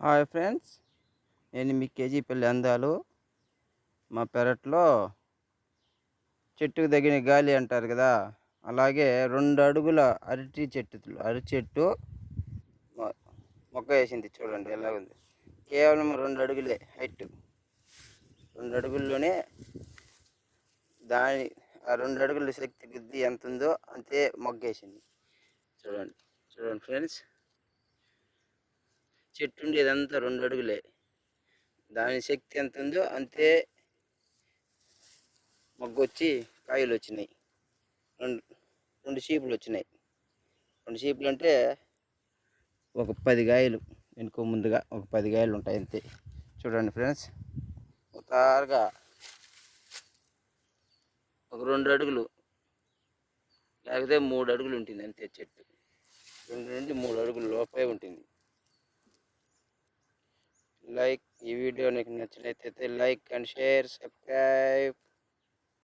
Hi friends, నేను మీ కేజీపల్లి అందాలు. మా పెరట్లో చెట్టుకు తగిన గాలి అంటారు కదా, అలాగే 2 అడుగుల అరటి చెట్టు మొక్క వేసింది. చూడండి ఎలా ఉంది. కేవలం 2 అడుగులే హైట్. 2 అడుగుల్లోనే దాని ఆ 2 అడుగుల శక్తి బుద్ధి ఎంత ఉందో అంతే మొగ్గేసింది. చూడండి చూడండి ఫ్రెండ్స్, చెట్టు ఉండేదంతా 2 అడుగులే. దాని శక్తి ఎంత ఉందో అంతే మొగ్గొచ్చి కాయలు వచ్చినాయి. రెండు రెండు చీపులు వచ్చినాయి. 2 చీపులు అంటే ఒక 10 కాయలు, వెనుక ముందుగా ఒక 10 కాయలు ఉంటాయి అంతే. చూడండి ఫ్రెండ్స్, ఉతారుగా ఒక 2 అడుగులు లేకపోతే 3 అడుగులు ఉంటుంది అంతే చెట్టు. 2 నుండి 3 అడుగుల లోపే ఉంటుంది. ఈ వీడియో నీకు నచ్చినట్లయితే లైక్ అండ్ షేర్, సబ్స్క్రైబ్.